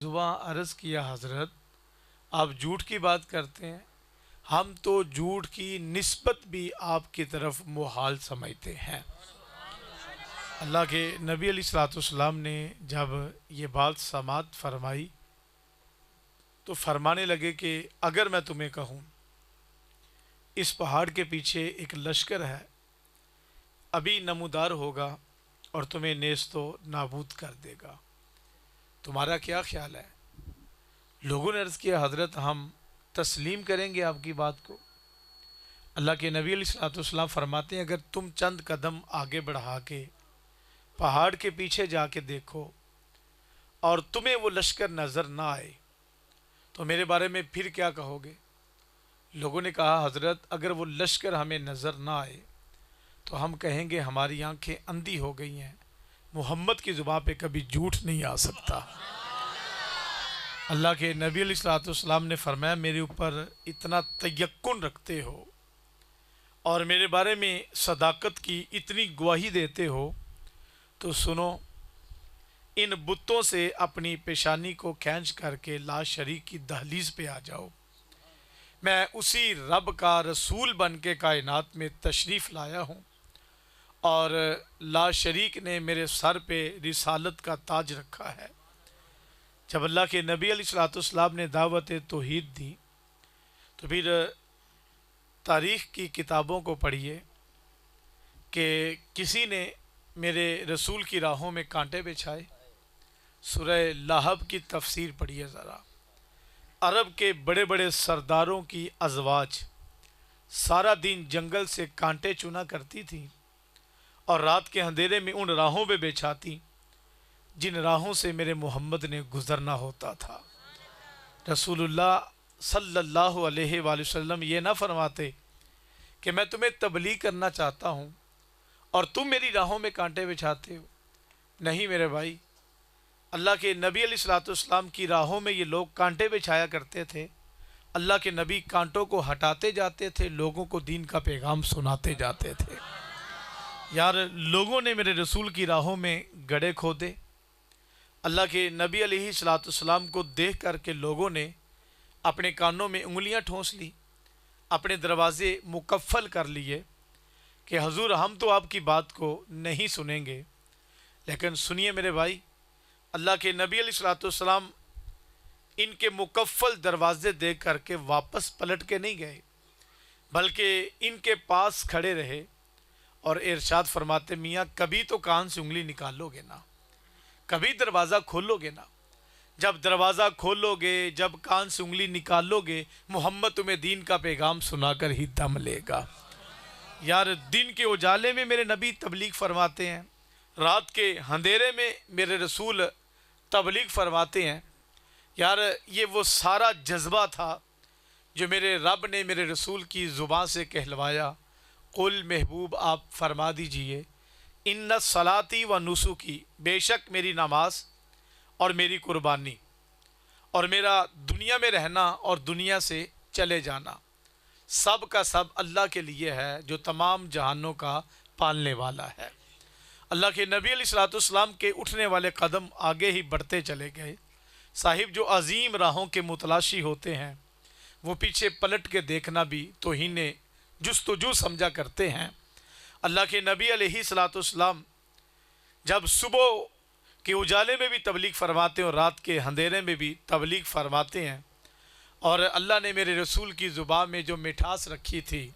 مرتبہ عرض کیا حضرت آپ جھوٹ کی بات کرتے ہیں، ہم تو جھوٹ کی نسبت بھی آپ کی طرف محال سمجھتے ہیں۔ اللہ کے نبی علیہ الصلوۃ والسلام نے جب یہ بات سماعت فرمائی تو فرمانے لگے کہ اگر میں تمہیں کہوں اس پہاڑ کے پیچھے ایک لشکر ہے، ابھی نمودار ہوگا اور تمہیں نیست و نابود کر دے گا، تمہارا کیا خیال ہے؟ لوگوں نے عرض کیا حضرت ہم تسلیم کریں گے آپ کی بات کو۔ اللہ کے نبی علیہ الصلوۃ والسلام فرماتے ہیں اگر تم چند قدم آگے بڑھا کے پہاڑ کے پیچھے جا کے دیکھو اور تمہیں وہ لشکر نظر نہ آئے تو میرے بارے میں پھر کیا کہو گے؟ لوگوں نے کہا حضرت اگر وہ لشکر ہمیں نظر نہ آئے تو ہم کہیں گے ہماری آنکھیں اندھی ہو گئی ہیں، محمد کی زبان پہ کبھی جھوٹ نہیں آ سکتا۔ اللہ کے نبی علیہ الصلوۃ والسلام نے فرمایا میرے اوپر اتنا تیقن رکھتے ہو اور میرے بارے میں صداقت کی اتنی گواہی دیتے ہو تو سنو، ان بتوں سے اپنی پیشانی کو کھینچ کر کے لا شریک کی دہلیز پہ آ جاؤ، میں اسی رب کا رسول بن کے کائنات میں تشریف لایا ہوں اور لا شریک نے میرے سر پہ رسالت کا تاج رکھا ہے۔ جب اللہ کے نبی علیہ الصلوۃ والسلام نے دعوت توحید دی تو پھر تاریخ کی کتابوں کو پڑھیے کہ کسی نے میرے رسول کی راہوں میں کانٹے بچھائے۔ سورہ لہب کی تفسیر پڑھیے ذرا۔ عرب کے بڑے بڑے سرداروں کی ازواج سارا دن جنگل سے کانٹے چنا کرتی تھیں اور رات کے اندھیرے میں ان راہوں پہ بچھاتی جن راہوں سے میرے محمد نے گزرنا ہوتا تھا۔ رسول اللہ صلی اللہ علیہ وآلہ وسلم یہ نہ فرماتے کہ میں تمہیں تبلیغ کرنا چاہتا ہوں اور تم میری راہوں میں کانٹے بچھاتے ہو۔ نہیں میرے بھائی، اللہ کے نبی علیہ الصلوۃ والسلام کی راہوں میں یہ لوگ کانٹے بچھایا کرتے تھے، اللہ کے نبی کانٹوں کو ہٹاتے جاتے تھے، لوگوں کو دین کا پیغام سناتے جاتے تھے۔ یار لوگوں نے میرے رسول کی راہوں میں گڑھے کھودے، اللہ کے نبی علیہ الصلوۃ والسلام کو دیکھ کر کے لوگوں نے اپنے کانوں میں انگلیاں ٹھونس لی، اپنے دروازے مقفل کر لیے کہ حضور ہم تو آپ کی بات کو نہیں سنیں گے۔ لیکن سنیے میرے بھائی، اللہ کے نبی علیہ الصلوۃ والسلام ان کے مقفل دروازے دیکھ کر کے واپس پلٹ کے نہیں گئے، بلکہ ان کے پاس کھڑے رہے اور ارشاد فرماتے میاں کبھی تو کان سے انگلی نکالو گے نا، کبھی دروازہ کھولو گے نا، جب دروازہ کھولو گے، جب کان سے انگلی نکالو گے، محمد تمہیں دین کا پیغام سنا کر ہی دم لے گا۔ یار دن کے اجالے میں میرے نبی تبلیغ فرماتے ہیں، رات کے اندھیرے میں میرے رسول تبلیغ فرماتے ہیں۔ یار یہ وہ سارا جذبہ تھا جو میرے رب نے میرے رسول کی زبان سے کہلوایا۔ قل محبوب آپ فرما دیجئے ان صلاتی و نسکی، بے شک میری نماز اور میری قربانی اور میرا دنیا میں رہنا اور دنیا سے چلے جانا سب کا سب اللہ کے لیے ہے جو تمام جہانوں کا پالنے والا ہے۔ اللہ کے نبی علیہ الصلوۃ والسلام کے اٹھنے والے قدم آگے ہی بڑھتے چلے گئے۔ صاحب جو عظیم راہوں کے متلاشی ہوتے ہیں وہ پیچھے پلٹ کے دیکھنا بھی توہین جستجو سمجھا کرتے ہیں۔ اللہ کے نبی علیہ الصلوۃ والسلام جب صبح کے اجالے میں بھی تبلیغ فرماتے ہیں اور رات کے اندھیرے میں بھی تبلیغ فرماتے ہیں، اور اللہ نے میرے رسول کی زبان میں جو مٹھاس رکھی تھی،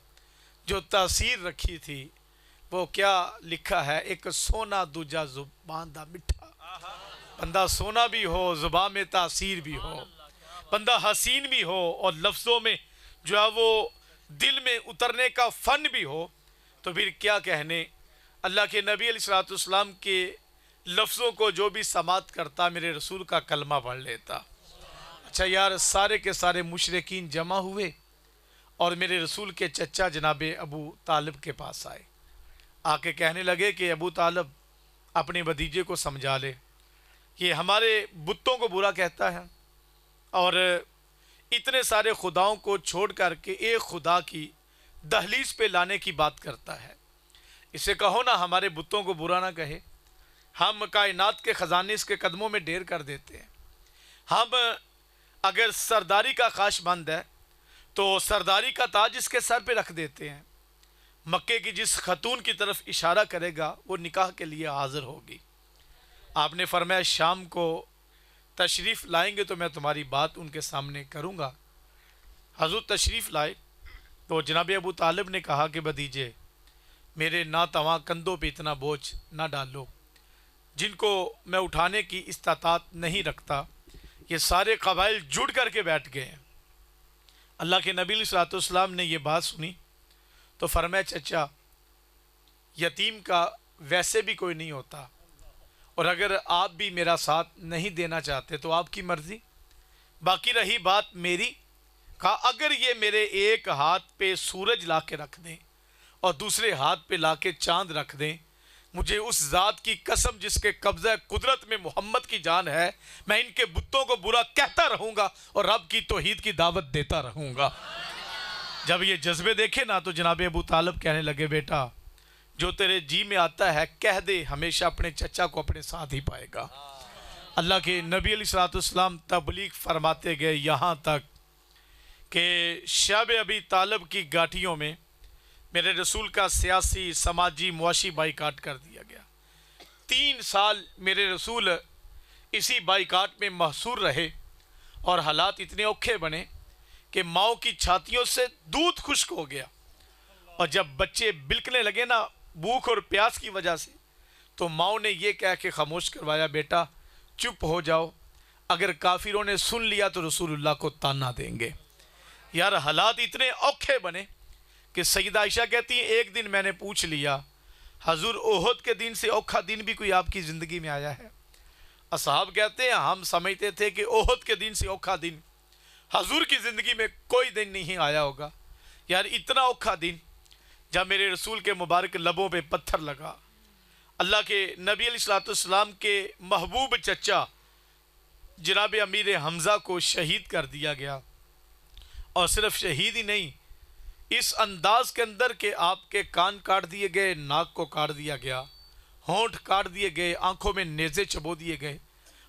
جو تاثیر رکھی تھی، وہ کیا لکھا ہے، ایک سونا دوجا زبان دا مٹھا، بندہ سونا بھی ہو، زبان میں تاثیر بھی ہو، بندہ حسین بھی ہو اور لفظوں میں جو ہے وہ دل میں اترنے کا فن بھی ہو، تو پھر کیا کہنے۔ اللہ کے نبی علیہ الصلوۃ والسلام کے لفظوں کو جو بھی سماعت کرتا میرے رسول کا کلمہ پڑھ لیتا۔ اچھا یار سارے کے سارے مشرکین جمع ہوئے اور میرے رسول کے چچا جناب ابو طالب کے پاس آئے، آ کے کہنے لگے کہ ابو طالب اپنے بھتیجے کو سمجھا لے، یہ ہمارے بتوں کو برا کہتا ہے اور اتنے سارے خداؤں کو چھوڑ کر کے ایک خدا کی دہلیز پہ لانے کی بات کرتا ہے۔ اسے کہو نا ہمارے بتوں کو برا نہ کہے، ہم کائنات کے خزانے اس کے قدموں میں ڈھیر کر دیتے ہیں، ہم اگر سرداری کا خواہش مند ہے تو سرداری کا تاج اس کے سر پہ رکھ دیتے ہیں. مکے کی جس خاتون کی طرف اشارہ کرے گا وہ نکاح کے لیے حاضر ہوگی. آپ نے فرمایا شام کو تشریف لائیں گے تو میں تمہاری بات ان کے سامنے کروں گا. حضور تشریف لائے تو جناب ابو طالب نے کہا کہ بھتیجے میرے ناتواں کندھوں پہ اتنا بوجھ نہ ڈالو جن کو میں اٹھانے کی استطاعت نہیں رکھتا. یہ سارے قبائل جڑ کر کے بیٹھ گئے ہیں. اللہ کے نبی علیہ الصلوۃ والسلام نے یہ بات سنی تو فرمایا چچا یتیم کا ویسے بھی کوئی نہیں ہوتا اور اگر آپ بھی میرا ساتھ نہیں دینا چاہتے تو آپ کی مرضی. باقی رہی بات میری، کہا اگر یہ میرے ایک ہاتھ پہ سورج لا کے رکھ دیں اور دوسرے ہاتھ پہ لا کے چاند رکھ دیں، مجھے اس ذات کی قسم جس کے قبضہ قدرت میں محمد کی جان ہے، میں ان کے بتوں کو برا کہتا رہوں گا اور رب کی توحید کی دعوت دیتا رہوں گا. جب یہ جذبے دیکھے نا تو جناب ابو طالب کہنے لگے بیٹا جو تیرے جی میں آتا ہے کہہ دے، ہمیشہ اپنے چچا کو اپنے ساتھ ہی پائے گا. اللہ کے نبی علیہ الصلوۃ والسلام تبلیغ فرماتے گئے یہاں تک کہ شب ابی طالب کی گاٹھیوں میں میرے رسول کا سیاسی سماجی معاشی بائیکاٹ کر دیا گیا. 3 سال میرے رسول اسی بائیکاٹ میں محصور رہے اور حالات اتنے اوکھے بنے کہ ماؤں کی چھاتیوں سے دودھ خشک ہو گیا اور جب بچے بلکنے لگے نا بھوک اور پیاس کی وجہ سے تو ماؤں نے یہ کہہ کے خاموش کروایا بیٹا چپ ہو جاؤ، اگر کافروں نے سن لیا تو رسول اللہ کو تانا دیں گے. یار حالات اتنے اوکھے بنے کہ سیدہ عائشہ کہتی ہیں ایک دن میں نے پوچھ لیا حضور احد کے دن سے اوکھا دن بھی کوئی آپ کی زندگی میں آیا ہے؟ اصحاب کہتے ہیں ہم سمجھتے تھے کہ احد کے دن سے اوکھا دن حضور کی زندگی میں کوئی دن نہیں آیا ہوگا. یار اتنا اوکھا دن جب میرے رسول کے مبارک لبوں پہ پتھر لگا، اللہ کے نبی علیہ الصلوۃ والسلام کے محبوب چچا جناب امیر حمزہ کو شہید کر دیا گیا. اور صرف شہید ہی نہیں، اس انداز کے اندر کہ آپ کے کان کاٹ دیے گئے، ناک کو کاٹ دیا گیا، ہونٹ کاٹ دیے گئے، آنکھوں میں نیزے چبو دیے گئے،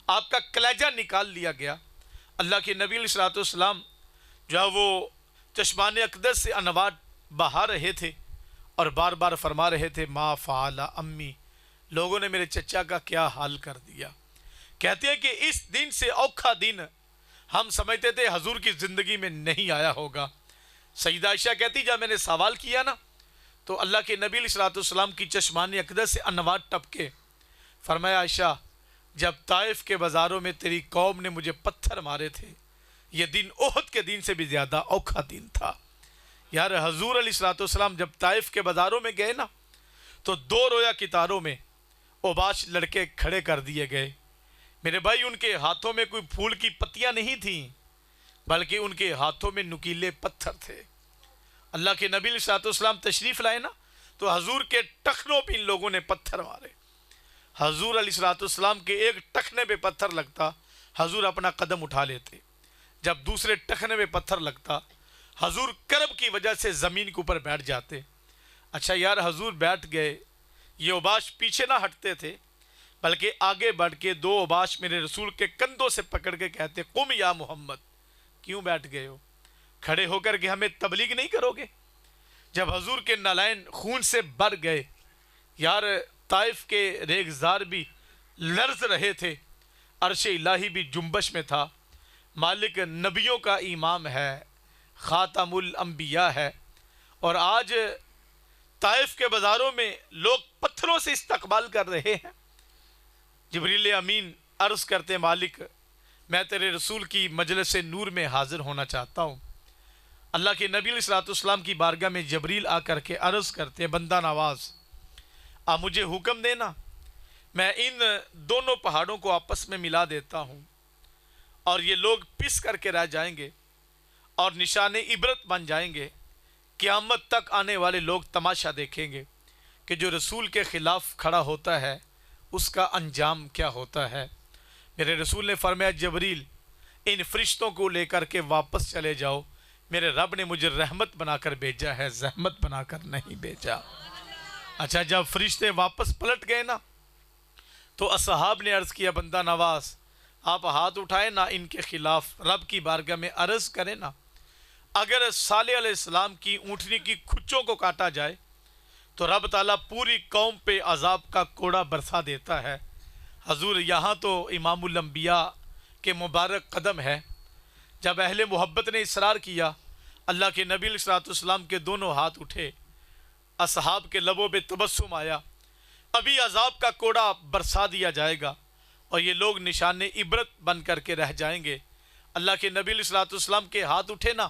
آپ کا کلیجہ نکال لیا گیا. اللہ کے نبی علیہ الصلوۃ والسلام جو ہے وہ چشمان اقدس سے انوار بہا رہے تھے اور بار بار فرما رہے تھے ما فعل امی، لوگوں نے میرے چچا کا کیا حال کر دیا. کہتے ہیں کہ اس دن سے اوکھا دن ہم سمجھتے تھے حضور کی زندگی میں نہیں آیا ہوگا. سیدہ عائشہ کہتی جب میں نے سوال کیا نا تو اللہ کے نبی علیہ الصلوۃ والسلام کی چشمان اقدس سے انوار ٹپکے. فرمایا عائشہ جب طائف کے بازاروں میں تیری قوم نے مجھے پتھر مارے تھے یہ دن احد کے دن سے بھی زیادہ اوکھا دن تھا. یار حضور علیہ الصلوۃ والسلام جب طائف کے بازاروں میں گئے نا تو 2 رویا کتاروں میں اوباش لڑکے کھڑے کر دیے گئے. میرے بھائی ان کے ہاتھوں میں کوئی پھول کی پتیاں نہیں تھیں بلکہ ان کے ہاتھوں میں نکیلے پتھر تھے. اللہ کے نبی علیہ الصلوۃ والسلام تشریف لائے نا تو حضور کے ٹخنوں پہ ان لوگوں نے پتھر مارے. حضور علیہ الصلوۃ والسلام کے ایک ٹخنے پہ پتھر لگتا حضور اپنا قدم اٹھا لیتے، جب دوسرے ٹخنے پہ پتھر لگتا حضور کرب کی وجہ سے زمین کے اوپر بیٹھ جاتے. اچھا یار حضور بیٹھ گئے، یہ اوباش پیچھے نہ ہٹتے تھے بلکہ آگے بڑھ کے 2 اوباش میرے رسول کے کندھوں سے پکڑ کے کہتے قم یا محمد، کیوں بیٹھ گئے ہو؟ کھڑے ہو کر کے ہمیں تبلیغ نہیں کرو گے؟ جب حضور کے نالین خون سے بھر گئے، یار طائف کے ریگزار بھی لرز رہے تھے، عرش الہی بھی جنبش میں تھا. مالک نبیوں کا امام ہے، خاتم الانبیاء ہے، اور آج طائف کے بازاروں میں لوگ پتھروں سے استقبال کر رہے ہیں. جبریل امین عرض کرتے مالک میں تیرے رسول کی مجلس نور میں حاضر ہونا چاہتا ہوں. اللہ کے نبی علیہ الصلوۃ والسلام کی بارگاہ میں جبریل آ کر کے عرض کرتے بندہ نواز آپ مجھے حکم دینا، میں ان دونوں پہاڑوں کو آپس میں ملا دیتا ہوں اور یہ لوگ پس کر کے رہ جائیں گے اور نشان عبرت بن جائیں گے. قیامت تک آنے والے لوگ تماشا دیکھیں گے کہ جو رسول کے خلاف کھڑا ہوتا ہے اس کا انجام کیا ہوتا ہے. میرے رسول نے فرمایا جبریل ان فرشتوں کو لے کر کے واپس چلے جاؤ، میرے رب نے مجھے رحمت بنا کر بھیجا ہے، زحمت بنا کر نہیں بھیجا. اچھا جب فرشتے واپس پلٹ گئے نا تو اصحاب نے عرض کیا بندہ نواز آپ ہاتھ اٹھائیں نہ ان کے خلاف رب کی بارگاہ میں عرض کریں نا، اگر صالح علیہ السلام کی اونٹنی کی کھچوں کو کاٹا جائے تو رب تعالیٰ پوری قوم پہ عذاب کا کوڑا برسا دیتا ہے۔ حضور یہاں تو امام الانبیاء کے مبارک قدم ہے، جب اہل محبت نے اصرار کیا، اللہ کے نبی علیہ الصلوۃ والسلام کے دونوں ہاتھ اٹھے، اصحاب کے لبوں پہ تبسم آیا، ابھی عذاب کا کوڑا برسا دیا جائے گا اور یہ لوگ نشان عبرت بن کر کے رہ جائیں گے۔ اللہ کے نبی علیہ الصلوۃ والسلام کے ہاتھ اٹھے نا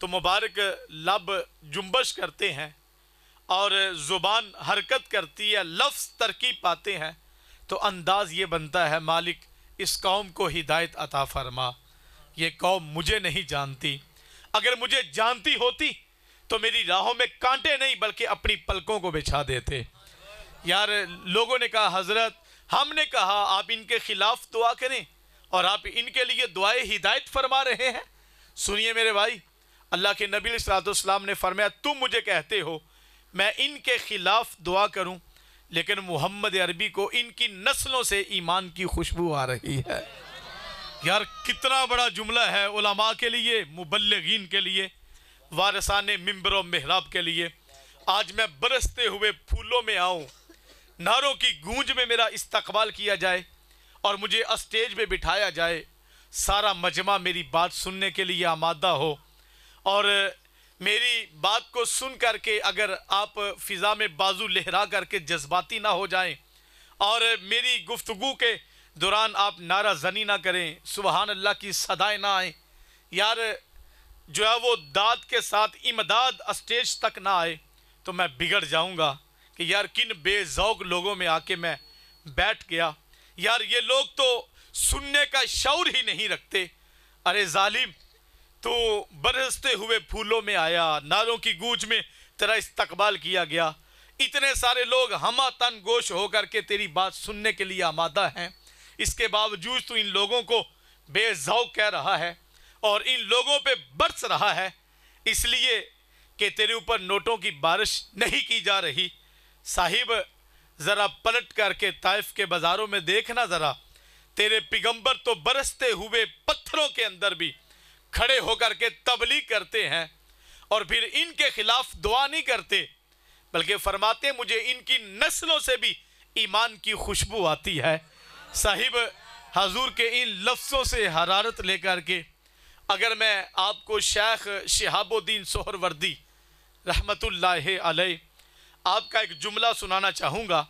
تو مبارک لب جنبش کرتے ہیں اور زبان حرکت کرتی ہے، لفظ ترکیب پاتے ہیں، تو انداز یہ بنتا ہے مالک اس قوم کو ہدایت عطا فرما، یہ قوم مجھے نہیں جانتی، اگر مجھے جانتی ہوتی تو میری راہوں میں کانٹے نہیں بلکہ اپنی پلکوں کو بچھا دیتے۔ یار لوگوں نے کہا حضرت ہم نے کہا آپ ان کے خلاف دعا کریں اور آپ ان کے لیے دعائے ہدایت فرما رہے ہیں۔ سنیے میرے بھائی، اللہ کے نبی علیہ الصلوۃ والسلام نے فرمایا تم مجھے کہتے ہو میں ان کے خلاف دعا کروں، لیکن محمد عربی کو ان کی نسلوں سے ایمان کی خوشبو آ رہی ہے۔ یار کتنا بڑا جملہ ہے علماء کے لیے، مبلغین کے لیے، وارثان منبر و محراب کے لیے۔ آج میں برستے ہوئے پھولوں میں آؤں، نعروں کی گونج میں میرا استقبال کیا جائے اور مجھے اسٹیج پہ بٹھایا جائے، سارا مجمع میری بات سننے کے لیے آمادہ ہو اور میری بات کو سن کر کے اگر آپ فضا میں بازو لہرا کر کے جذباتی نہ ہو جائیں اور میری گفتگو کے دوران آپ نعرہ زنی نہ کریں، سبحان اللہ کی صدائیں نہ آئیں، یار جو ہے وہ داد کے ساتھ امداد اسٹیج تک نہ آئے تو میں بگڑ جاؤں گا کہ یار کن بے ذوق لوگوں میں آ کے میں بیٹھ گیا، یار یہ لوگ تو سننے کا شعور ہی نہیں رکھتے۔ ارے ظالم تو برستے ہوئے پھولوں میں آیا، نعروں کی گونج میں تیرا استقبال کیا گیا، اتنے سارے لوگ ہمہ تن گوش ہو کر کے تیری بات سننے کے لیے آمادہ ہیں، اس کے باوجود تو ان لوگوں کو بے ذوق کہہ رہا ہے اور ان لوگوں پہ برس رہا ہے، اس لیے کہ تیرے اوپر نوٹوں کی بارش نہیں کی جا رہی۔ صاحب ذرا پلٹ کر کے طائف کے بازاروں میں دیکھنا، ذرا تیرے پیغمبر تو برستے ہوئے پتھروں کے اندر بھی کھڑے ہو کر کے تبلیغ کرتے ہیں اور پھر ان کے خلاف دعا نہیں کرتے بلکہ فرماتے مجھے ان کی نسلوں سے بھی ایمان کی خوشبو آتی ہے۔ صاحب حضور کے ان لفظوں سے حرارت لے کر کے اگر میں آپ کو شیخ شہاب الدین سہروردی رحمت اللہ علیہ آپ کا ایک جملہ سنانا چاہوں گا۔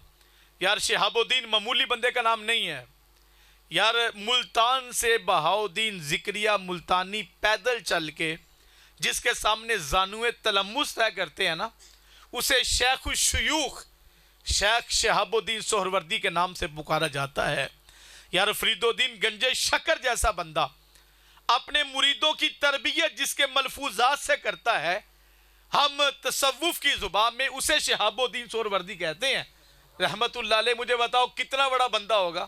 یار شہاب الدین معمولی بندے کا نام نہیں ہے، یار ملتان سے بہاؤدین ذکریہ ملتانی پیدل چل کے جس کے سامنے زانوے تلمس طے کرتے ہیں نا، اسے شیخ الشیوخ شیخ شہاب الدین سہروردی کے نام سے پکارا جاتا ہے۔ یار فرید الدین گنجے شکر جیسا بندہ اپنے مریدوں کی تربیت جس کے ملفوظات سے کرتا ہے، ہم تصوف کی زبان میں اسے شہاب الدین سہروردی کہتے ہیں رحمت اللہ علیہ۔ مجھے بتاؤ کتنا بڑا بندہ ہوگا،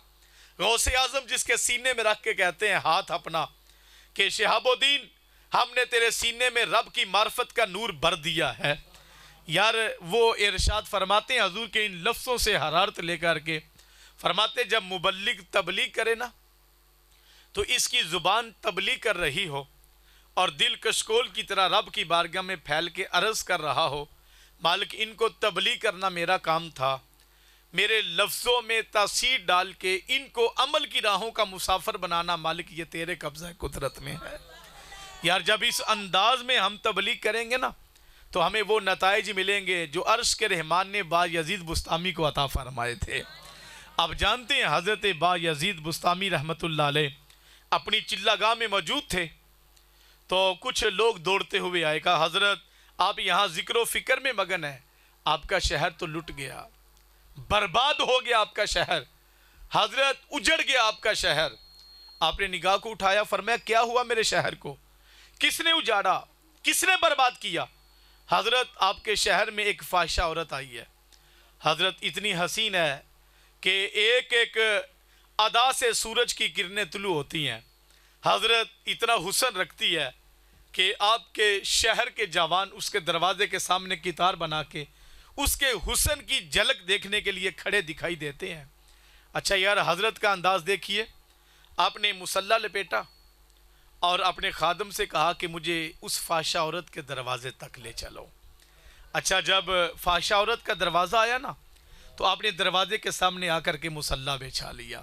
غوث اعظم جس کے سینے میں رکھ کے کہتے ہیں ہاتھ اپنا کہ شہاب الدین ہم نے تیرے سینے میں رب کی معرفت کا نور بھر دیا ہے۔ یار وہ ارشاد فرماتے ہیں حضور کے ان لفظوں سے حرارت لے کر کے، فرماتے جب مبلغ تبلیغ کرے نا تو اس کی زبان تبلیغ کر رہی ہو اور دل کشکول کی طرح رب کی بارگاہ میں پھیل کے عرض کر رہا ہو مالک ان کو تبلیغ کرنا میرا کام تھا، میرے لفظوں میں تاثیر ڈال کے ان کو عمل کی راہوں کا مسافر بنانا مالک یہ تیرے قبضہ قدرت میں ہے۔ یار جب اس انداز میں ہم تبلیغ کریں گے نا تو ہمیں وہ نتائج ملیں گے جو عرش کے رحمان نے با یزید بستامی کو عطا فرمائے تھے۔ آپ جانتے ہیں حضرت با یزید بستامی رحمت اللہ علیہ اپنی چلہ گاہ میں موجود تھے تو کچھ لوگ دوڑتے ہوئے آئے، کہا حضرت آپ یہاں ذکر و فکر میں مگن ہیں، آپ کا شہر تو لٹ گیا، برباد ہو گیا آپ کا شہر، حضرت اجڑ گیا آپ کا شہر۔ آپ نے نگاہ کو اٹھایا، فرمایا کیا ہوا میرے شہر کو، کس نے اجاڑا، کس نے برباد کیا؟ حضرت آپ کے شہر میں ایک فاحشہ عورت آئی ہے، حضرت اتنی حسین ہے کہ ایک ایک ادا سے سورج کی کرنیں طلوع ہوتی ہیں، حضرت اتنا حسن رکھتی ہے کہ آپ کے شہر کے جوان اس کے دروازے کے سامنے قطار بنا کے اس کے حسن کی جھلک دیکھنے کے لیے کھڑے دکھائی دیتے ہیں۔ اچھا یار حضرت کا انداز دیکھیے، آپ نے مصلی لپیٹا اور اپنے خادم سے کہا کہ مجھے اس فحشہ عورت کے دروازے تک لے چلو۔ اچھا، جب فحشہ عورت کا دروازہ آیا نا تو آپ نے دروازے کے سامنے آ کر کے مصلی بچھا لیا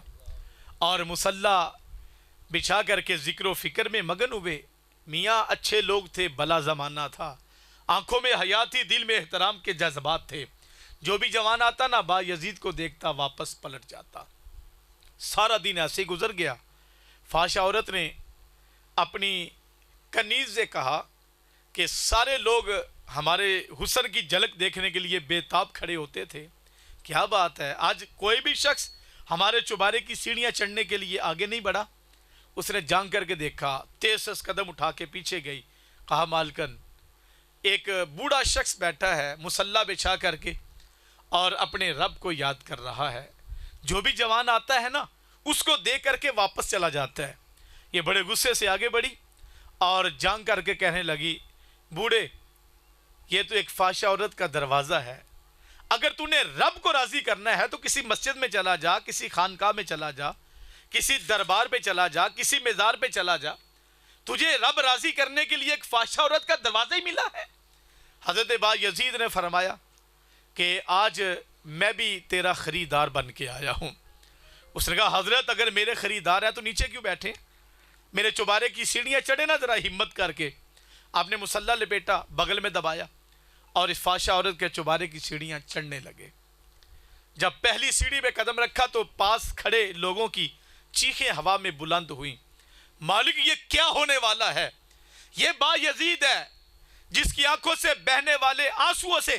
اور مصلی بچھا کر کے ذکر و فکر میں مگن ہوئے۔ میاں اچھے لوگ تھے، بھلا زمانہ تھا، آنکھوں میں حیا تھی، دل میں احترام کے جذبات تھے۔ جو بھی جوان آتا نا با یزید کو دیکھتا واپس پلٹ جاتا۔ سارا دن ایسے گزر گیا۔ فحشہ عورت نے اپنی کنیز سے کہا کہ سارے لوگ ہمارے حسن کی جھلک دیکھنے کے لیے بے تاب کھڑے ہوتے تھے، کیا بات ہے آج کوئی بھی شخص ہمارے چوبارے کی سیڑھیاں چڑھنے کے لیے آگے نہیں بڑھا؟ اس نے جان کر کے دیکھا، تیز قدم اٹھا کے پیچھے گئی، کہا مالکن ایک بوڑھا شخص بیٹھا ہے مصلی بچھا کر کے اور اپنے رب کو یاد کر رہا ہے، جو بھی جوان آتا ہے نا اس کو دے کر کے واپس چلا جاتا ہے۔ یہ بڑے غصے سے آگے بڑھی اور جان کر کے کہنے لگی، بوڑھے یہ تو ایک فحشہ عورت کا دروازہ ہے، اگر تو نے رب کو راضی کرنا ہے تو کسی مسجد میں چلا جا، کسی خانقاہ میں چلا جا، کسی دربار پہ چلا جا، کسی مزار پہ چلا جا، تجھے رب راضی کرنے کے لیے ایک فحشہ عورت کا دروازہ ہی ملا ہے۔ حضرت با یزید نے فرمایا کہ آج میں بھی تیرا خریدار بن کے آیا ہوں۔ اس نے کہا حضرت اگر میرے خریدار ہیں تو نیچے کیوں بیٹھے، میرے چوبارے کی سیڑھیاں چڑھے نا ذرا ہمت کر کے۔ آپ نے مصلی لپیٹا، بغل میں دبایا اور اس فحشہ عورت کے چوبارے کی سیڑھیاں چڑھنے لگے۔ جب پہلی سیڑھی پہ قدم رکھا تو پاس کھڑے لوگوں کی چیخیں ہوا میں بلند ہوئیں، مالک یہ کیا ہونے والا ہے؟ یہ با یزید ہے جس کی آنکھوں سے بہنے والے آنسوؤں سے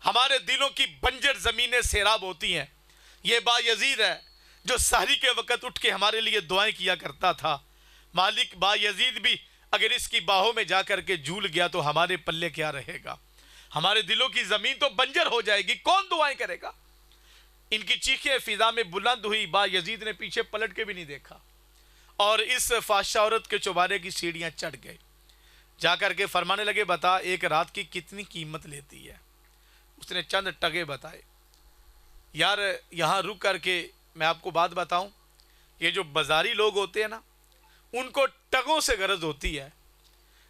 ہمارے دلوں کی بنجر زمینیں سیراب ہوتی ہیں۔ یہ با یزید ہے جو سحری کے وقت اٹھ کے ہمارے لیے دعائیں کیا کرتا تھا۔ مالک با یزید بھی اگر اس کی باہوں میں جا کر کے جھول گیا تو ہمارے پلے کیا رہے گا؟ ہمارے دلوں کی زمین تو بنجر ہو جائے گی، کون دعائیں کرے گا؟ ان کی چیخیں فضا میں بلند ہوئی، با یزید نے پیچھے پلٹ کے بھی نہیں دیکھا اور اس فحشہ عورت کے چوبارے کی سیڑھیاں چڑھ گئے۔ جا کر کے فرمانے لگے بتا ایک رات کی کتنی قیمت لیتی ہے؟ اس نے چند ٹگے بتائے۔ یار یہاں رک کر کے میں آپ کو بات بتاؤں، یہ جو بازاری لوگ ہوتے ہیں نا ان کو ٹگوں سے غرض ہوتی ہے،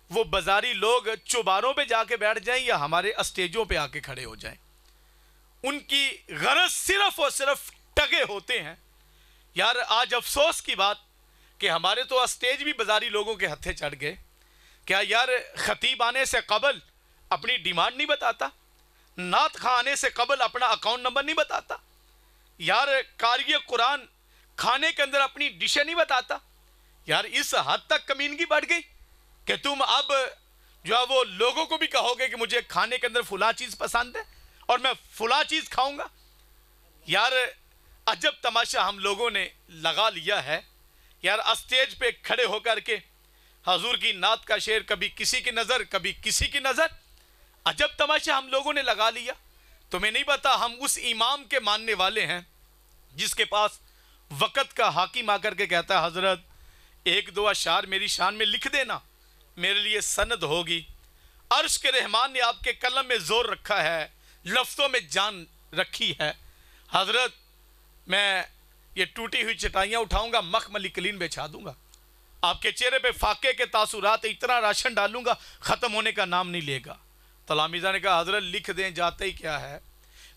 وہ بازاری لوگ چوباروں پہ جا کے بیٹھ جائیں یا ہمارے اسٹیجوں پہ آ کے کھڑے ہو جائیں، ان کی غرض صرف اور صرف ٹگے ہوتے ہیں۔ یار آج افسوس کی بات کہ ہمارے تو اسٹیج بھی بازاری لوگوں کے ہتھے چڑھ گئے۔ کیا یار خطیب آنے سے قبل اپنی ڈیمانڈ نہیں بتاتا؟ نعت خواں آنے سے قبل اپنا اکاؤنٹ نمبر نہیں بتاتا؟ یار قاری قرآن کھانے کے اندر اپنی ڈشیں نہیں بتاتا؟ یار اس حد تک کمینگی بڑھ گئی کہ تم اب جو ہے وہ لوگوں کو بھی کہو گے کہ مجھے کھانے کے اندر فلاں چیز پسند ہے اور میں فلاں چیز کھاؤں گا۔ یار عجب تماشا ہم لوگوں نے لگا لیا ہے۔ یار اسٹیج پہ کھڑے ہو کر کے حضور کی نعت کا شعر، کبھی کسی کی نظر کبھی کسی کی نظر، عجب تماشا ہم لوگوں نے لگا لیا۔ تمہیں نہیں پتا ہم اس امام کے ماننے والے ہیں جس کے پاس وقت کا حاکم آ کر کے کہتا ہے حضرت ایک دو اشعار میری شان میں لکھ دینا، میرے لیے سند ہوگی۔ عرش کے رحمان نے آپ کے قلم میں زور رکھا ہے، لفظوں میں جان رکھی ہے۔ حضرت میں یہ ٹوٹی ہوئی چٹائیاں اٹھاؤں گا، مخملی قلین بچھا دوں گا، آپ کے چہرے پہ فاقے کے تاثرات اتنا راشن ڈالوں گا ختم ہونے کا نام نہیں لے گا۔ تلامیذہ نے کہا حضرت لکھ دیں، جاتے ہی کیا ہے،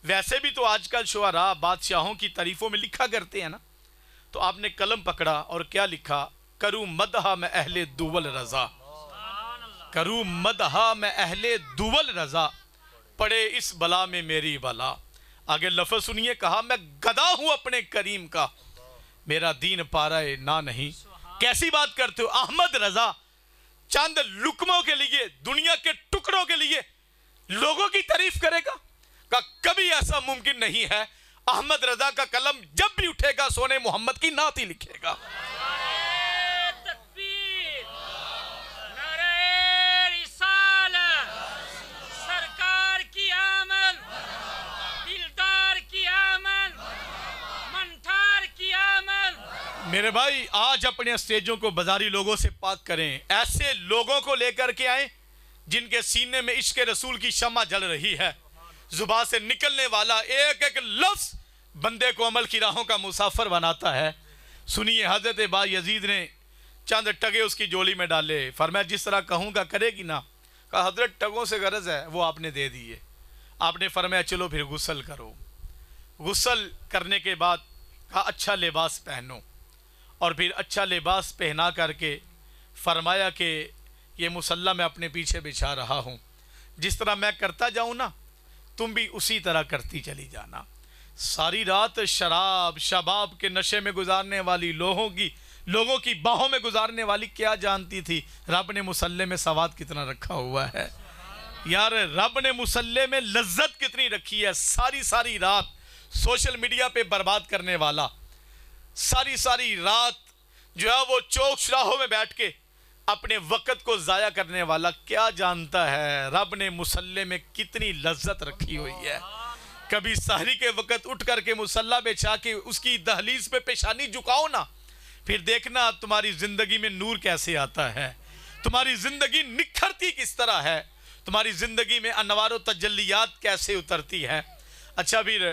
ویسے بھی تو آج کل شعراء بادشاہوں کی تعریفوں میں لکھا کرتے ہیں نا۔ تو آپ نے قلم پکڑا اور کیا لکھا، کروں مدح میں اہل دول رضا، کروں مدح میں اہل دول رضا، پڑے اس بلا میں میری بلا۔ آگے لفظ سنیے، کہا میں گدا ہوں اپنے کریم کا، میرا دین پارائے نہ نہیں۔ کیسی بات کرتے ہو احمد رضا، چند لقموں کے لیے، دنیا کے ٹکڑوں کے لیے لوگوں کی تعریف کرے گا؟ کہ کبھی ایسا ممکن نہیں ہے۔ احمد رضا کا قلم جب بھی اٹھے گا سونے محمد کی نعت ہی لکھے گا۔ نعرہ تکبیر، نعرہ رسالت، سرکار کی آمد، دلدار کی آمد، منٹھار کی آمد۔ میرے بھائی آج اپنے اسٹیجوں کو بازاری لوگوں سے پاک کریں، ایسے لوگوں کو لے کر کے آئیں جن کے سینے میں عشق رسول کی شمع جل رہی ہے، زبان سے نکلنے والا ایک ایک لفظ بندے کو عمل کی راہوں کا مسافر بناتا ہے۔ سنیے حضرت با یزید نے چند ٹگے اس کی جولی میں ڈالے، فرمایا جس طرح کہوں گا کرے گی نا؟ کہا حضرت ٹگوں سے غرض ہے، وہ آپ نے دے دیے۔ آپ نے فرمایا چلو پھر غسل کرو۔ غسل کرنے کے بعد کہا اچھا لباس پہنو، اور پھر اچھا لباس پہنا کر کے فرمایا کہ یہ مصلی میں اپنے پیچھے بچھا رہا ہوں، جس طرح میں کرتا جاؤں نا تم بھی اسی طرح کرتی چلی جانا۔ ساری رات شراب شباب کے نشے میں گزارنے والی لوگوں کی باہوں میں گزارنے والی کیا جانتی تھی رب نے مصلی میں سواد کتنا رکھا ہوا ہے؟ یار رب نے مصلی میں لذت کتنی رکھی ہے۔ ساری رات سوشل میڈیا پہ برباد کرنے والا، ساری رات جو ہے وہ چوک چراہوں میں بیٹھ کے اپنے وقت کو ضائع کرنے والا کیا جانتا ہے رب نے مصلی میں کتنی لذت رکھی ہوئی ہے۔ کبھی سحری کے وقت اٹھ کر کے مصلی بچھا کے اس کی دہلیز پہ پیشانی جھکاؤ نا، پھر دیکھنا تمہاری زندگی میں نور کیسے آتا ہے، تمہاری زندگی نکھرتی کس طرح ہے، تمہاری زندگی میں انوار و تجلیات کیسے اترتی ہے۔ اچھا پھر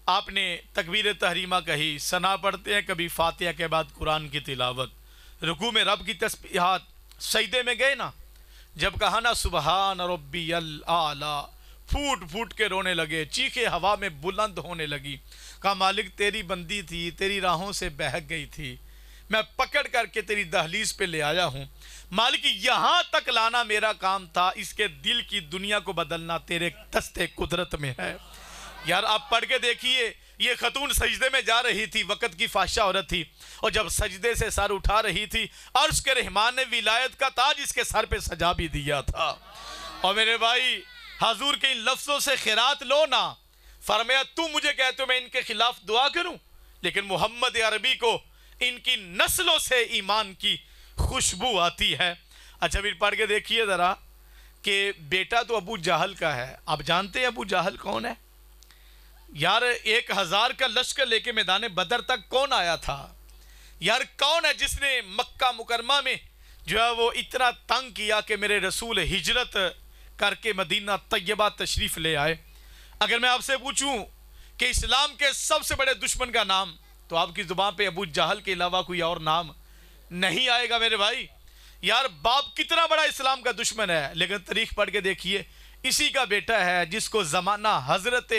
آپ نے تکبیر تحریمہ کہی، ثنا پڑھتے ہیں، کبھی فاتحہ کے بعد قرآن کی تلاوت، رکوع میں رب کی تسبیحات، سجدے میں گئے نا، جب کہا نا سبحان ربی الاعلی، پھوٹ کے رونے لگے، چیخیں ہوا میں بلند ہونے لگی، کہا مالک تیری بندی تھی، تیری راہوں سے بہک گئی تھی، میں پکڑ کر کے تیری دہلیز پہ لے آیا ہوں، مالک یہاں تک لانا میرا کام تھا، اس کے دل کی دنیا کو بدلنا تیرے دستے قدرت میں ہے۔ یار آپ پڑھ کے دیکھیے، یہ خاتون سجدے میں جا رہی تھی، وقت کی فاحشہ عورت تھی، اور جب سجدے سے سر اٹھا رہی تھی، عرش کے رحمان نے ولایت کا تاج اس کے سر پہ سجا بھی دیا تھا۔ اور میرے بھائی حضور کے ان لفظوں سے خیرات لو نا، فرمایا تم مجھے کہتے ہو میں ان کے خلاف دعا کروں، لیکن محمد عربی کو ان کی نسلوں سے ایمان کی خوشبو آتی ہے۔ اچھا پھر پڑھ کے دیکھیے ذرا کہ بیٹا تو ابو جہل کا ہے۔ آپ جانتے ہیں ابو جہل کون ہے؟ یار 1000 کا لشکر لے کے میدان بدر تک کون آیا تھا؟ یار کون ہے جس نے مکہ مکرمہ میں جو ہے وہ اتنا تنگ کیا کہ میرے رسول ہجرت کر کے مدینہ طیبہ تشریف لے آئے؟ اگر میں آپ سے پوچھوں کہ اسلام کے سب سے بڑے دشمن کا نام، تو آپ کی زبان پہ ابو جہل کے علاوہ کوئی اور نام نہیں آئے گا میرے بھائی۔ یار باپ کتنا بڑا اسلام کا دشمن ہے، لیکن تاریخ پڑھ کے دیکھیے اسی کا بیٹا ہے جس کو زمانہ حضرت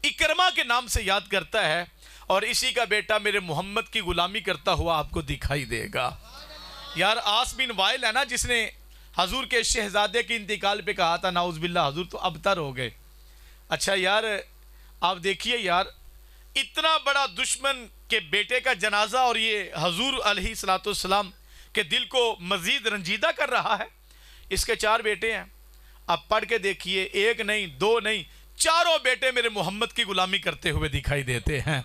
اکرمہ کے نام سے یاد کرتا ہے، اور اسی کا بیٹا میرے محمد کی غلامی کرتا ہوا آپ کو دکھائی دے گا۔ یار عاص بن وائل ہے نا جس نے حضور کے شہزادے کے انتقال پہ کہا تھا نعوذ باللہ حضور تو ابتر ہو گئے۔ اچھا یار آپ دیکھیے یار اتنا بڑا دشمن کے بیٹے کا جنازہ، اور یہ حضور علیہ الصلوۃ والسلام کے دل کو مزید رنجیدہ کر رہا ہے۔ اس کے 4 بیٹے ہیں، آپ پڑھ کے دیکھیے، 1 نہیں 2 نہیں 4 بیٹے میرے محمد کی غلامی کرتے ہوئے دکھائی دیتے ہیں۔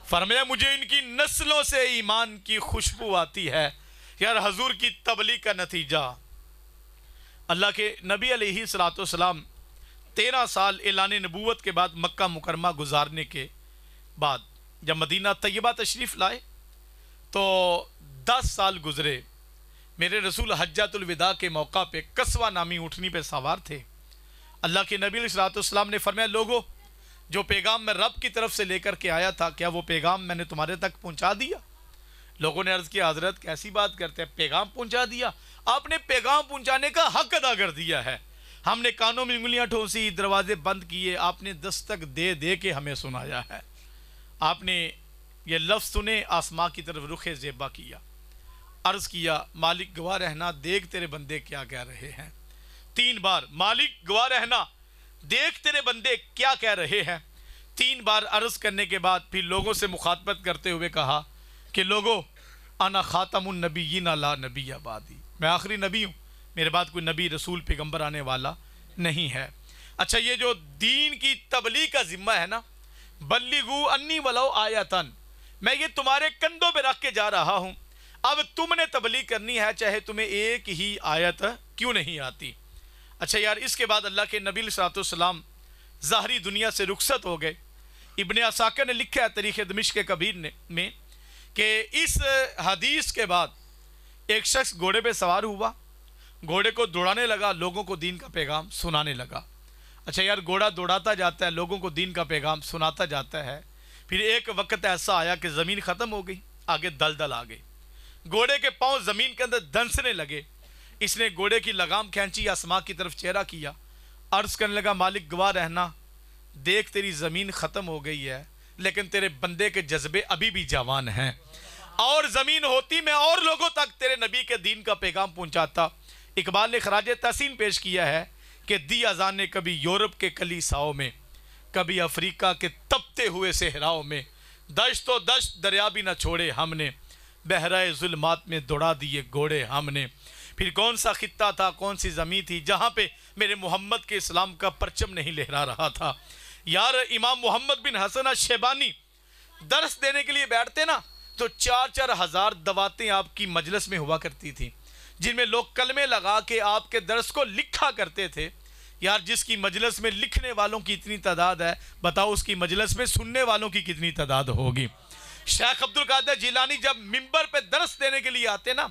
فرمایا مجھے ان کی نسلوں سے ایمان کی خوشبو آتی ہے۔ یار حضور کی تبلیغ کا نتیجہ، اللہ کے نبی علیہ الصلوۃ والسلام 13 سال اعلان نبوت کے بعد مکہ مکرمہ گزارنے کے بعد جب مدینہ طیبہ تشریف لائے تو 10 سال گزرے۔ میرے رسول حجۃ الوداع کے موقع پہ قصوہ نامی اونٹنی پہ سوار تھے۔ اللہ کے نبی علیہ الصلوۃ والسلام نے فرمایا لوگو جو پیغام میں رب کی طرف سے لے کر کے آیا تھا کیا وہ پیغام میں نے تمہارے تک پہنچا دیا؟ لوگوں نے عرض کیا حضرت کیسی بات کرتے ہیں، پیغام پہنچا دیا؟ آپ نے پیغام پہنچانے کا حق ادا کر دیا ہے، ہم نے کانوں میں انگلیاں ٹھونسی، دروازے بند کیے، آپ نے دستک دے دے کے ہمیں سنایا ہے۔ آپ نے یہ لفظ سنے، آسماں کی طرف رخ زیبا کیا، عرض کیا مالک گواہ رہنا دیکھ تیرے بندے کیا کہہ رہے ہیں۔ 3 بار مالک گواہ رہنا دیکھ تیرے بندے کیا کہہ رہے ہیں۔ 3 بار عرض کرنے کے بعد پھر لوگوں سے مخاطبت کرتے ہوئے کہا کہ لوگو انا خاتم النبیین لا نبی بعدی، میں آخری نبی ہوں، میرے بعد کوئی نبی رسول پیغمبر آنے والا نہیں ہے۔ اچھا یہ جو دین کی تبلیغ کا ذمہ ہے نا، بلغوا انی ولو آیتن، میں یہ تمہارے کندھوں پہ رکھ کے جا رہا ہوں، اب تم نے تبلیغ کرنی ہے چاہے تمہیں ایک ہی آیت کیوں نہیں آتی۔ اچھا یار اس کے بعد اللہ کے نبی علیہ الصلوۃ والسلام ظاہری دنیا سے رخصت ہو گئے۔ ابن عساکر نے لکھا ہے تاریخ دمشق کبیر میں کہ اس حدیث کے بعد ایک شخص گھوڑے پہ سوار ہوا، گھوڑے کو دوڑانے لگا، لوگوں کو دین کا پیغام سنانے لگا۔ اچھا یار گھوڑا دوڑاتا جاتا ہے، لوگوں کو دین کا پیغام سناتا جاتا ہے، پھر ایک وقت ایسا آیا کہ زمین ختم ہو گئی، آگے دلدل آ گئی، گھوڑے کے پاؤں زمین کے اندر دنسنے لگے۔ اس نے گھوڑے کی لگام کھینچی، آسمان کی طرف چہرہ کیا، عرض کرنے لگا مالک گواہ رہنا، دیکھ تیری زمین ختم ہو گئی ہے لیکن تیرے بندے کے جذبے ابھی بھی جوان ہیں، اور زمین ہوتی میں اور لوگوں تک تیرے نبی کے دین کا پیغام پہنچاتا۔ اقبال نے خراج تحسین پیش کیا ہے کہ دی اذان نے کبھی یورپ کے کلیساؤں میں، کبھی افریقہ کے تپتے ہوئے صحراؤں میں، دشت و دشت دریا بھی نہ چھوڑے ہم نے، بہرائے ظلمات میں دوڑا دیے گھوڑے ہم نے۔ پھر کون سا خطہ تھا، کون سی زمین تھی جہاں پہ میرے محمد کے اسلام کا پرچم نہیں لہرا رہا تھا؟ یار امام محمد بن حسن الشیبانی درس دینے کے لیے بیٹھتے نا تو 4-4 ہزار دواتیں آپ کی مجلس میں ہوا کرتی تھی، جن میں لوگ کلمے لگا کے آپ کے درس کو لکھا کرتے تھے۔ یار جس کی مجلس میں لکھنے والوں کی اتنی تعداد ہے، بتاؤ اس کی مجلس میں سننے والوں کی کتنی تعداد ہوگی؟ شیخ عبد القادر جیلانی جب منبر پہ درس دینے کے لیے آتے نا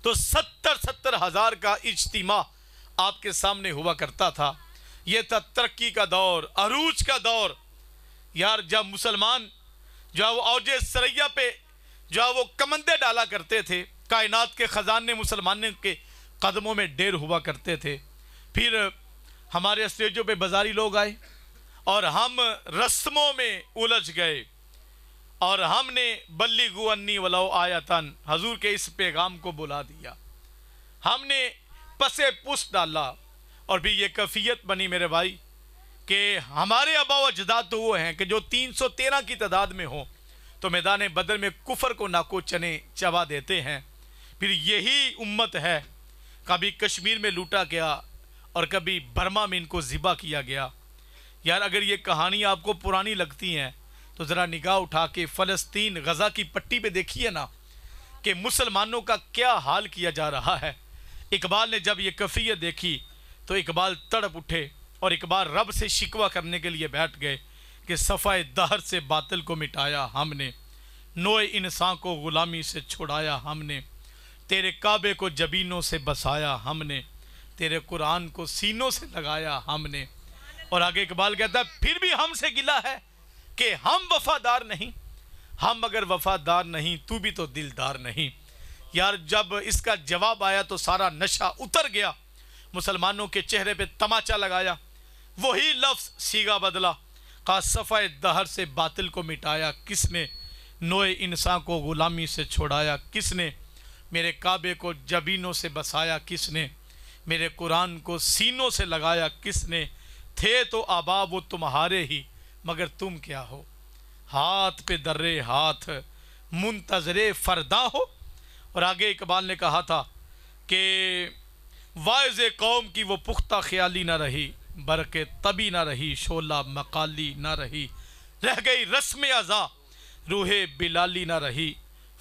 تو 70 ہزار کا اجتماع آپ کے سامنے ہوا کرتا تھا۔ یہ تھا ترقی کا دور، عروج کا دور۔ یار جب مسلمان جو وہ اوج سریا پہ جو وہ کمندے ڈالا کرتے تھے، کائنات کے خزانے مسلمانوں کے قدموں میں ڈیر ہوا کرتے تھے۔ پھر ہمارے اسٹیجوں پہ بازاری لوگ آئے اور ہم رسموں میں الجھ گئے، اور ہم نے بلغوا انی ولو آیتن، حضور کے اس پیغام کو بلا دیا، ہم نے پسے پس ڈالا، اور بھی یہ کیفیت بنی میرے بھائی کہ ہمارے آبا و اجداد تو وہ ہیں کہ جو 313 کی تعداد میں ہوں تو میدان بدر میں کفر کو ناکو چنے چبا دیتے ہیں۔ پھر یہی امت ہے، کبھی کشمیر میں لوٹا گیا اور کبھی برما میں ان کو ذبح کیا گیا۔ یار اگر یہ کہانی آپ کو پرانی لگتی ہیں تو ذرا نگاہ اٹھا کے فلسطین غزہ کی پٹی پہ دیکھیے نا کہ مسلمانوں کا کیا حال کیا جا رہا ہے۔ اقبال نے جب یہ کیفیت دیکھی تو اقبال تڑپ اٹھے اور اقبال رب سے شکوہ کرنے کے لیے بیٹھ گئے کہ صفحہ دہر سے باطل کو مٹایا ہم نے، نوع انسان کو غلامی سے چھڑایا ہم نے، تیرے کعبے کو جبینوں سے بسایا ہم نے، تیرے قرآن کو سینوں سے لگایا ہم نے۔ اور آگے اقبال کہتا ہے پھر بھی ہم سے گلہ ہے کہ ہم وفادار نہیں، ہم اگر وفادار نہیں تو بھی تو دلدار نہیں۔ یار جب اس کا جواب آیا تو سارا نشہ اتر گیا، مسلمانوں کے چہرے پہ تماچا لگایا، وہی لفظ سیگا بدلا، کہا صفحہ دہر سے باطل کو مٹایا کس نے، نوع انسان کو غلامی سے چھوڑایا کس نے، میرے کعبے کو جبینوں سے بسایا کس نے، میرے قرآن کو سینوں سے لگایا کس نے، تھے تو آبا وہ تمہارے ہی مگر تم کیا ہو، ہاتھ پہ درے ہاتھ منتظر فردا ہو۔ اور آگے اقبال نے کہا تھا کہ واعظ قوم کی وہ پختہ خیالی نہ رہی، برق طبی نہ رہی، شعلہ مقالی نہ رہی، رہ گئی رسم ازا روح بلالی نہ رہی،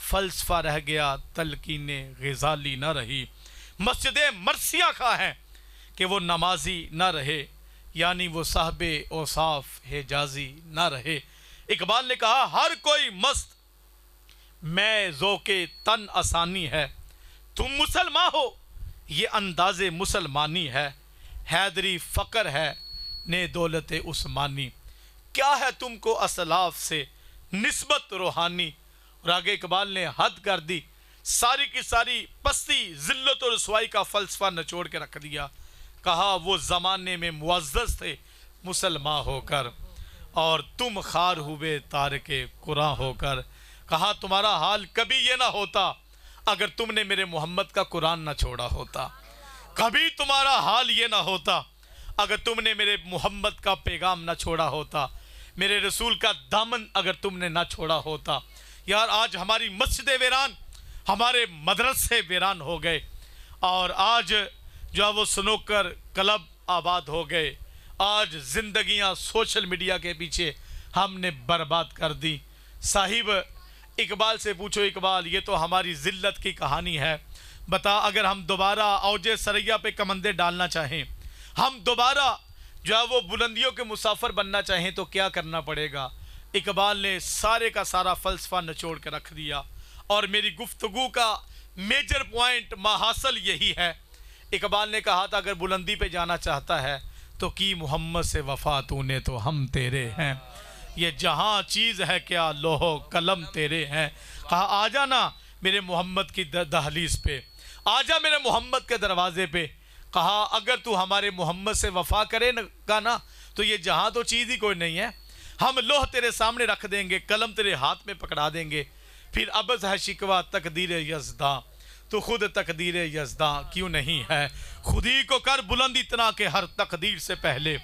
فلسفہ رہ گیا تلقین غزالی نہ رہی، مسجد مرثیہ خواہ ہیں کہ وہ نمازی نہ رہے، یعنی وہ صاحب اوصاف حجازی نہ رہے۔ اقبال نے کہا ہر کوئی مست میں ذوق تن آسانی ہے، تم مسلمان ہو یہ انداز مسلمانی ہے، حیدری فقر ہے نے دولت عثمانی، کیا ہے تم کو اسلاف سے نسبت روحانی۔ اور آگے اقبال نے حد کر دی، ساری کی ساری پستی ذلت و رسوائی کا فلسفہ نچوڑ کے رکھ دیا، کہا وہ زمانے میں معزز تھے مسلمان ہو کر اور تم خار ہوئے تارک قرآن ہو کر، کہا تمہارا حال کبھی یہ نہ ہوتا اگر تم نے میرے محمد کا قرآن نہ چھوڑا ہوتا، کبھی تمہارا حال یہ نہ ہوتا اگر تم نے میرے محمد کا پیغام نہ چھوڑا ہوتا، میرے رسول کا دامن اگر تم نے نہ چھوڑا ہوتا۔ یار آج ہماری مسجدیں ویران، ہمارے مدرسے ویران ہو گئے، اور آج جو وہ سنوکر کلب آباد ہو گئے، آج زندگیاں سوشل میڈیا کے پیچھے ہم نے برباد کر دی۔ صاحب اقبال سے پوچھو، اقبال یہ تو ہماری ذلت کی کہانی ہے، بتا اگر ہم دوبارہ اوج سریا پہ کمندے ڈالنا چاہیں، ہم دوبارہ جو ہے وہ بلندیوں کے مسافر بننا چاہیں تو کیا کرنا پڑے گا؟ اقبال نے سارے کا سارا فلسفہ نچوڑ کے رکھ دیا، اور میری گفتگو کا میجر پوائنٹ ماحصل یہی ہے۔ اقبال نے کہا تھا اگر بلندی پہ جانا چاہتا ہے تو کی محمد سے وفا تو نے تو ہم تیرے ہیں، یہ جہاں چیز ہے کیا لوح و قلم تیرے ہیں، کہا آ جانا میرے محمد کی دہلیز پہ، آ جا میرے محمد کے دروازے پہ. کہا اگر تو ہمارے محمد سے وفا کرے گا نا تو یہ جہاں تو چیز ہی کوئی نہیں ہے. ہم لوح تیرے سامنے رکھ دیں گے، قلم تیرے ہاتھ میں پکڑا دیں گے. پھر عبث ہے شکوہ تقدیر یزداں، تو خود تقدیر یزداں کیوں نہیں ہے. خود ہی کو کر بلند اتنا کہ ہر تقدیر سے پہلے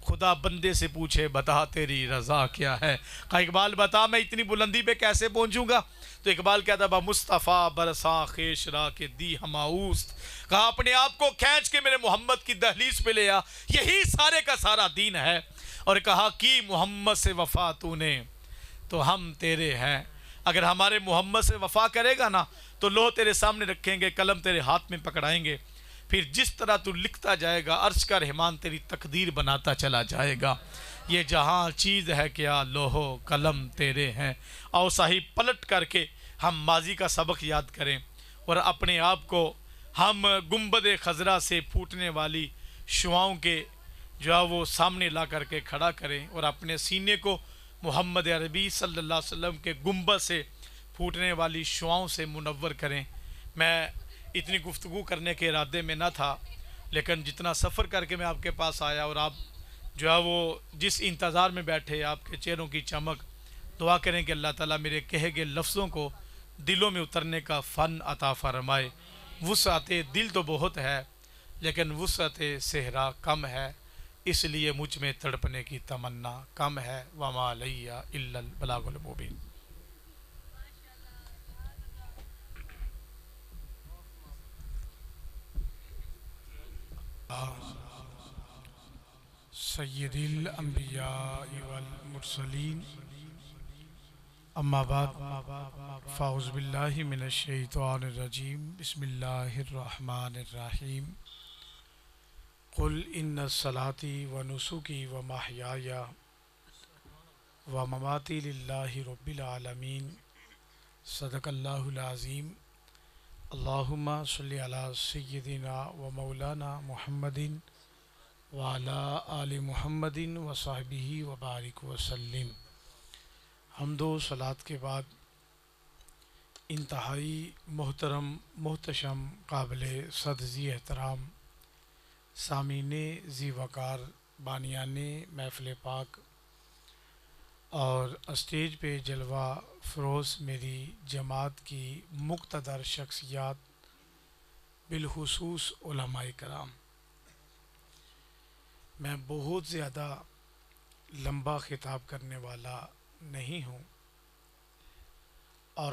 خدا بندے سے پوچھے بتا تیری رضا کیا ہے. کہا اقبال بتا میں اتنی بلندی پہ کیسے پہنچوں گا. تو اقبال کہتا با مصطفیٰ برساں خیش را کے دی ہماؤست. کہا اپنے آپ کو کھینچ کے میرے محمد کی دہلیز پہ لے آ، یہی سارے کا سارا دین ہے. اور کہا کی محمد سے وفا تو نے تو ہم تیرے ہیں. اگر ہمارے محمد سے وفا کرے گا نا تو لوح تیرے سامنے رکھیں گے، قلم تیرے ہاتھ میں پکڑائیں گے. پھر جس طرح تو لکھتا جائے گا عرش کا رحمان تیری تقدیر بناتا چلا جائے گا. یہ جہاں چیز ہے کیا لوح و قلم تیرے ہیں. آؤ صاحب پلٹ کر کے ہم ماضی کا سبق یاد کریں اور اپنے آپ کو ہم گنبد خضرا سے پھوٹنے والی شعاؤں کے جو ہے وہ سامنے لا کر کے کھڑا کریں اور اپنے سینے کو محمد عربی صلی اللہ علیہ وسلم کے گنبد سے پھوٹنے والی شعاؤں سے منور کریں. میں اتنی گفتگو کرنے کے ارادے میں نہ تھا، لیکن جتنا سفر کر کے میں آپ کے پاس آیا اور آپ جو ہے وہ جس انتظار میں بیٹھے، آپ کے چہروں کی چمک، دعا کریں کہ اللہ تعالیٰ میرے کہے گئے لفظوں کو دلوں میں اترنے کا فن عطا فرمائے. وسعت دل تو بہت ہے لیکن وسعت صحرا کم ہے، اس لیے مجھ میں تڑپنے کی تمنا کم ہے. وما علیہ الا البلاغ المبین. سید الانبیاء والمرسلین، اما بعد فاعوذ باللہ من الشیطان الرجیم. بسم اللہ الرحمن الرحیم. قل ان صلاتي ونسكي ومحياي ومماتي للہ رب العالمین. صدق اللہ العظیم. اللہم صلی علی سیدنا و مولانا محمد وعلی آل محمد وصحبہ وبارک وسلم. حمد و صلات کے بعد انتہائی محترم محتشم قابل صد ذی احترام سامعین ذی وقار بانیان محفل پاک اور اسٹیج پہ جلوہ فروز میری جماعت کی مقتدر شخصیات، بالخصوص علماء کرام، میں بہت زیادہ لمبا خطاب کرنے والا نہیں ہوں، اور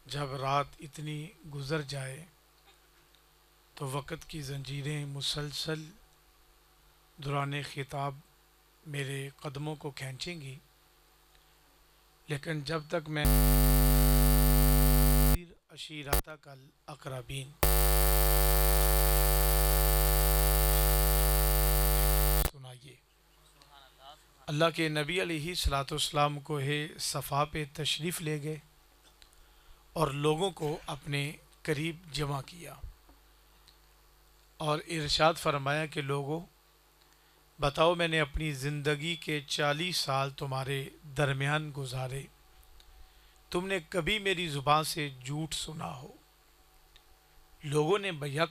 جب رات اتنی گزر جائے تو وقت کی زنجیریں مسلسل دوران خطاب میرے قدموں کو کھینچیں گی. لیکن جب تک میں عشیرتک الاقربین سنائیے. اللہ کے نبی علیہ الصلوۃ والسلام کو صفا پہ تشریف لے گئے اور لوگوں کو اپنے قریب جمع کیا اور ارشاد فرمایا کہ لوگوں بتاؤ میں نے اپنی زندگی کے 40 سال تمہارے درمیان گزارے، تم نے کبھی میری زبان سے جھوٹ سنا ہو؟ لوگوں نے بیک